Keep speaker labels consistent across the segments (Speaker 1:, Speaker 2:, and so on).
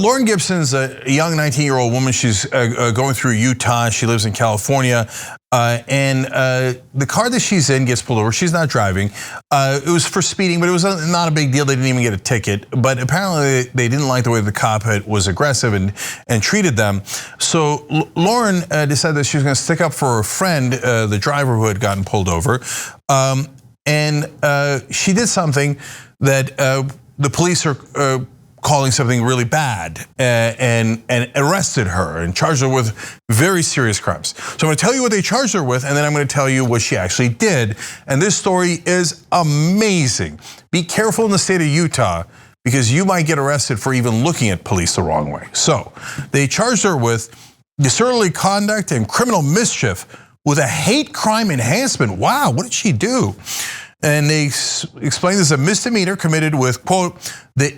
Speaker 1: Lauren Gibson's a young 19-year-old woman. She's going through Utah. She lives in California. And the car that she's in gets pulled over. She's not driving. It was for speeding, but it was not a big deal. They didn't even get a ticket. But apparently they didn't like the way the cop was aggressive and treated them. So Lauren decided that she was going to stick up for her friend, the driver who had gotten pulled over. And she did something that the police are calling something really bad and arrested her and charged her with very serious crimes. So I'm gonna tell you what they charged her with, and then I'm gonna tell you what she actually did. And this story is amazing. Be careful in the state of Utah because you might get arrested for even looking at police the wrong way. So they charged her with disorderly conduct and criminal mischief with a hate crime enhancement. Wow, what did she do? And they explained this as a misdemeanor committed with, quote, the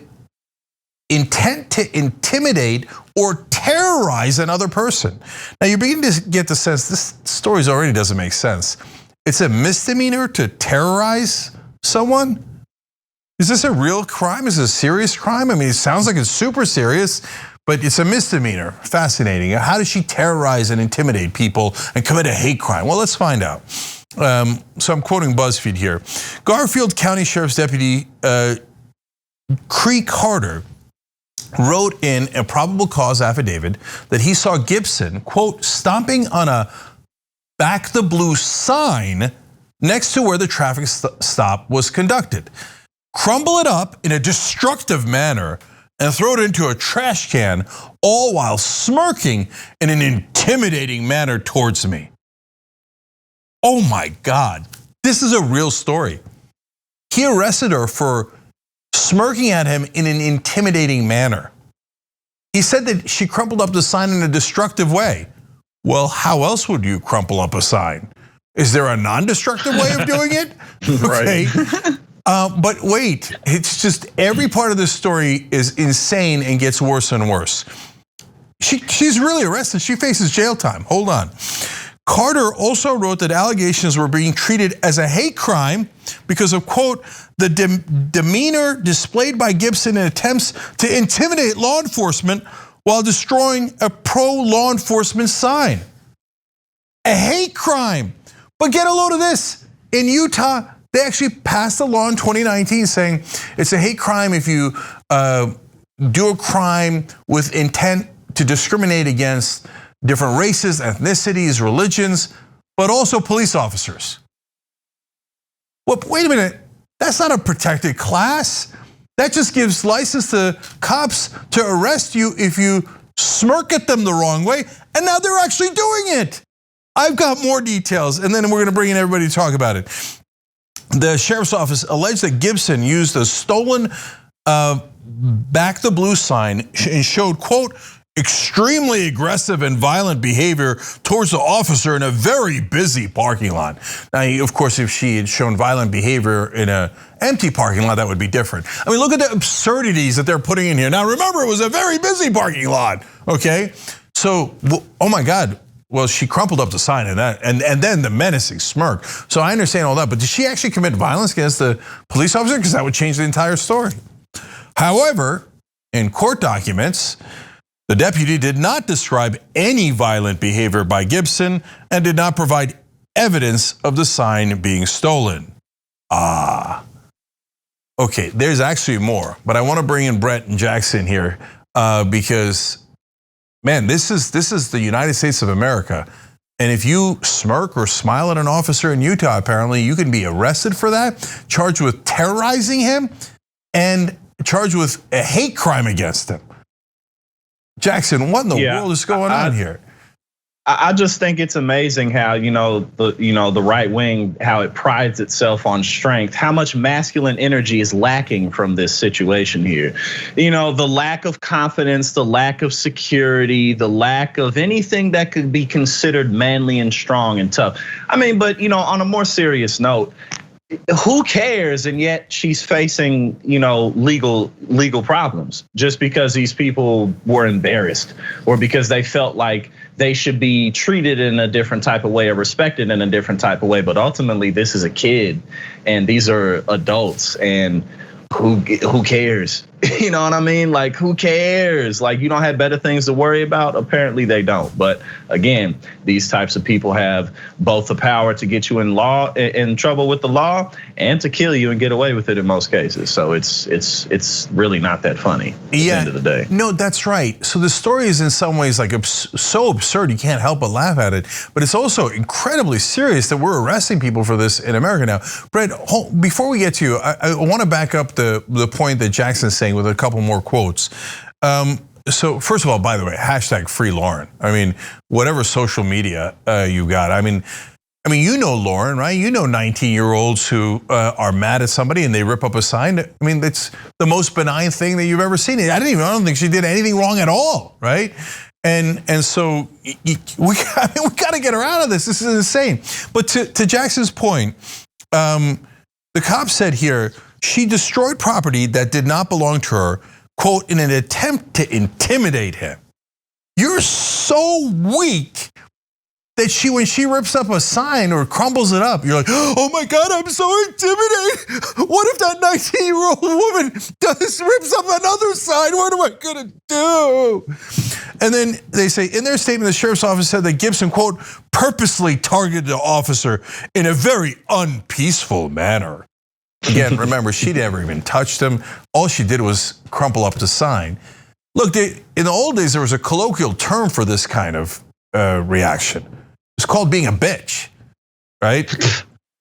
Speaker 1: intent to intimidate or terrorize another person. Now you're beginning to get the sense this story already doesn't make sense. It's a misdemeanor to terrorize someone? Is this a real crime? Is it a serious crime? I mean, it sounds like it's super serious, but it's a misdemeanor. Fascinating. How does she terrorize and intimidate people and commit a hate crime? Well, let's find out. So I'm quoting BuzzFeed here. Garfield County Sheriff's Deputy Cree Carter wrote in a probable cause affidavit that he saw Gibson, quote, stomping on a "back the blue" sign next to where the traffic stop was conducted, crumble it up in a destructive manner and throw it into a trash can, all while smirking in an intimidating manner towards me. Oh my God, this is a real story. He arrested her for smirking at him in an intimidating manner. He said that she crumpled up the sign in a destructive way. Well, how else would you crumple up a sign? Is there a non-destructive way of doing it? Okay. But wait, it's just every part of this story is insane and gets worse and worse. She's really arrested. She faces jail time. Hold on. Carter also wrote that allegations were being treated as a hate crime because of, quote, the demeanor displayed by Gibson in attempts to intimidate law enforcement while destroying a pro-law enforcement sign. A hate crime. But get a load of this. In Utah, they actually passed a law in 2019 saying it's a hate crime if you do a crime with intent to discriminate against different races, ethnicities, religions, but also police officers. Well, wait a minute, that's not a protected class. That just gives license to cops to arrest you if you smirk at them the wrong way, and now they're actually doing it. I've got more details, and then we're gonna bring in everybody to talk about it. The sheriff's office alleged that Gibson used a stolen "back the blue" sign and showed, quote, extremely aggressive and violent behavior towards the officer in a very busy parking lot. Now, of course, if she had shown violent behavior in an empty parking lot, that would be different. I mean, look at the absurdities that they're putting in here. Now, remember, it was a very busy parking lot, okay? So, oh my God, well, she crumpled up the sign and then the menacing smirk. So I understand all that, but did she actually commit violence against the police officer? Because that would change the entire story. However, in court documents, the deputy did not describe any violent behavior by Gibson and did not provide evidence of the sign being stolen. Okay, there's actually more, but I want to bring in Brett and Jackson here because, man, this is the United States of America. And if you smirk or smile at an officer in Utah, apparently you can be arrested for that, charged with terrorizing him, and charged with a hate crime against him. Jackson, what in the world is going on here?
Speaker 2: I just think it's amazing how the right wing, how it prides itself on strength, how much masculine energy is lacking from this situation here. The lack of confidence, the lack of security, the lack of anything that could be considered manly and strong and tough. I mean, but on a more serious note, who cares? And yet she's facing, legal problems just because these people were embarrassed or because they felt like they should be treated in a different type of way or respected in a different type of way. But ultimately, this is a kid and these are adults, and who cares? You know what I mean? Like, who cares? Like, you don't have better things to worry about? Apparently they don't. But again, these types of people have both the power to get you in trouble with the law and to kill you and get away with it in most cases. So it's really not that funny at the end of the day.
Speaker 1: No, that's right. So the story is in some ways like so absurd you can't help but laugh at it. But it's also incredibly serious that we're arresting people for this in America now. Brett, before we get to you, I want to back up the point that Jackson's saying with a couple more quotes. So first of all, by the way, hashtag free Lauren. I mean, whatever social media you got. I mean, you know Lauren, right? You know 19-year-olds who are mad at somebody and they rip up a sign. I mean, it's the most benign thing that you've ever seen. I don't think she did anything wrong at all, right? And so we got to get her out of this. This is insane. But to Jackson's point, the cops said here she destroyed property that did not belong to her, quote, in an attempt to intimidate him. You're so weak that when she rips up a sign or crumbles it up, you're like, oh my God, I'm so intimidated. What if that 19-year-old woman rips up another sign? What am I gonna do? And then they say, in their statement, the sheriff's office said that Gibson, quote, purposely targeted the officer in a very unpeaceful manner. Again, remember, she never even touched him. All she did was crumple up the sign. Look, in the old days, there was a colloquial term for this kind of reaction. It's called being a bitch, right?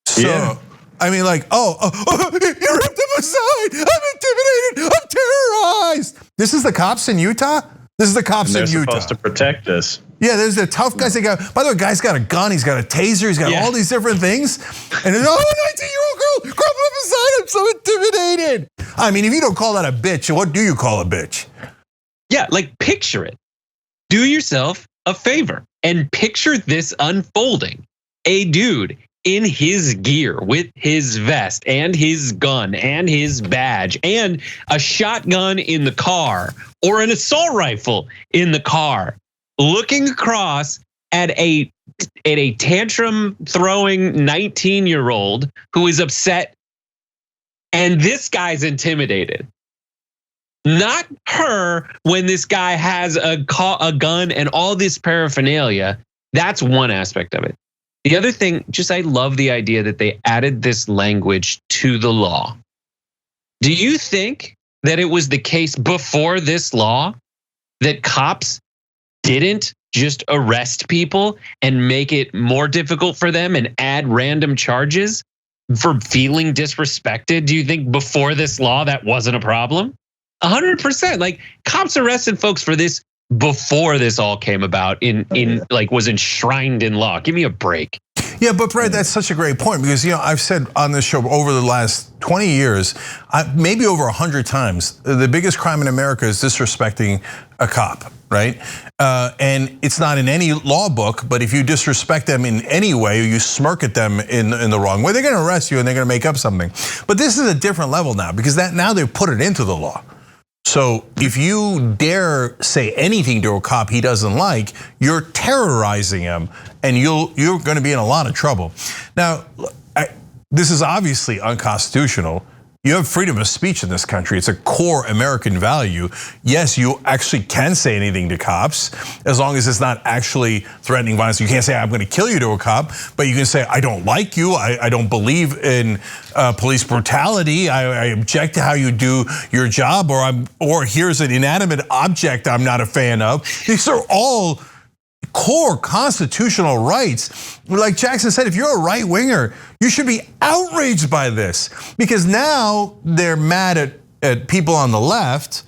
Speaker 1: So, yeah. I mean, like, you ripped up a sign. I'm intimidated. I'm terrorized. This is the cops in Utah? This is the cops in Utah.
Speaker 2: They're supposed to protect us.
Speaker 1: Yeah, there's the tough guys. By the way, guy's got a gun. He's got a taser. He's got all these different things. And there's 19-year-old girl crumpled up a sign. I'm so intimidated. I mean, if you don't call that a bitch, what do you call a bitch?
Speaker 3: Yeah, like picture it. Do yourself a favor and picture this unfolding. A dude in his gear with his vest and his gun and his badge and a shotgun in the car or an assault rifle in the car, looking across at a tantrum throwing 19-year-old who is upset, and this guy's intimidated. Not her when this guy has a gun and all this paraphernalia. That's one aspect of it. The other thing, I love the idea that they added this language to the law. Do you think that it was the case before this law that cops didn't just arrest people and make it more difficult for them and add random charges for feeling disrespected? Do you think before this law that wasn't a problem? 100%. Like, cops arrested folks for this before this all came about was enshrined in law. Give me a break.
Speaker 1: Yeah, but Brett, that's such a great point because I've said on this show over the last 20 years, maybe over 100 times, the biggest crime in America is disrespecting a cop, right? And it's not in any law book, but if you disrespect them in any way, or you smirk at them in the wrong way, they're going to arrest you and they're going to make up something. But this is a different level now because now they've put it into the law. So if you dare say anything to a cop he doesn't like, you're terrorizing him, and you're going to be in a lot of trouble. Now, this is obviously unconstitutional. You have freedom of speech in this country. It's a core American value. Yes, you actually can say anything to cops as long as it's not actually threatening violence. You can't say, I'm going to kill you to a cop, but you can say, I don't like you. I don't believe in police brutality. I object to how you do your job, or here's an inanimate object I'm not a fan of. These are all core constitutional rights. Like Jackson said, if you're a right winger, you should be outraged by this because now they're mad at people on the left,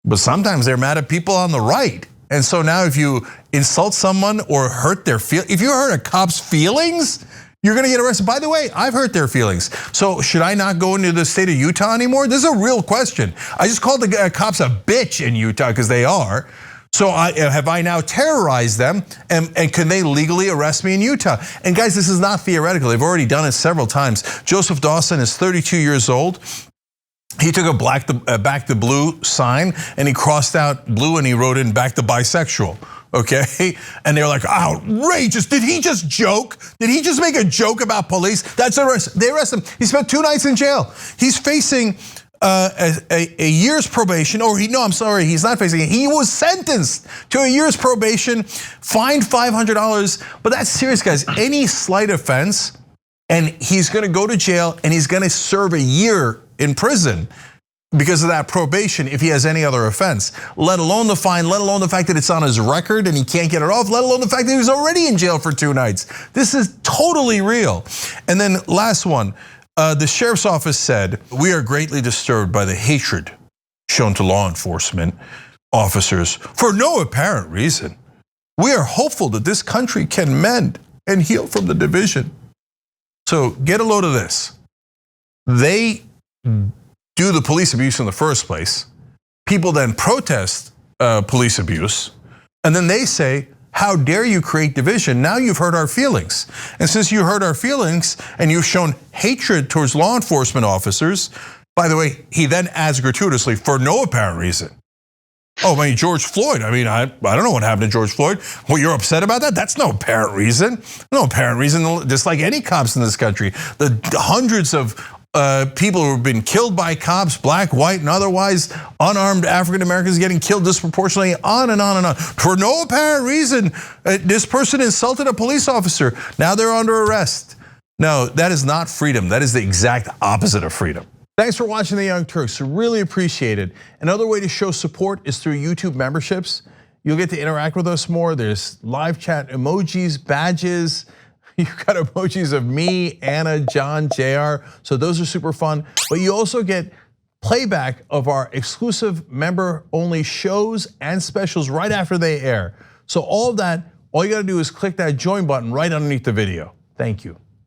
Speaker 1: but sometimes they're mad at people on the right. And so now if you insult someone or hurt their if you hurt a cop's feelings, you're gonna get arrested. By the way, I've hurt their feelings. So should I not go into the state of Utah anymore? This is a real question. I just called the cops a bitch in Utah because they are. So have I now terrorized them, and can they legally arrest me in Utah? And guys, this is not theoretical. They've already done it several times. Joseph Dawson is 32 years old. He took a back to blue sign and he crossed out blue and he wrote in back to bisexual. Okay, and they're like, outrageous. Did he just joke? Did he just make a joke about police? That's arrest. They arrest him. He spent 2 nights in jail. He's facing a year's probation, or he's not facing it. He was sentenced to a year's probation, fined $500. But that's serious, guys. Any slight offense, and he's gonna go to jail and he's gonna serve a year in prison because of that probation if he has any other offense, let alone the fine, let alone the fact that it's on his record and he can't get it off, let alone the fact that he was already in jail for 2 nights. This is totally real. And then last one, the sheriff's office said, we are greatly disturbed by the hatred shown to law enforcement officers for no apparent reason. We are hopeful that this country can mend and heal from the division. So get a load of this. They do the police abuse in the first place. People then protest police abuse. And then they say, how dare you create division? Now you've hurt our feelings. And since you hurt our feelings and you've shown hatred towards law enforcement officers, by the way, he then adds gratuitously, for no apparent reason. Oh, I mean, George Floyd. I mean, I don't know what happened to George Floyd. Well, you're upset about that? That's no apparent reason. No apparent reason, just like any cops in this country. The hundreds of people who have been killed by cops, black, white, and otherwise, unarmed African Americans getting killed disproportionately, on and on and on. For no apparent reason, this person insulted a police officer. Now they're under arrest. No, that is not freedom. That is the exact opposite of freedom. Thanks for watching The Young Turks. Really appreciate it. Another way to show support is through YouTube memberships. You'll get to interact with us more. There's live chat emojis, badges. You've got emojis of me, Anna, John, JR. So those are super fun. But you also get playback of our exclusive member-only shows and specials right after they air. So all of that, all you gotta do is click that join button right underneath the video. Thank you.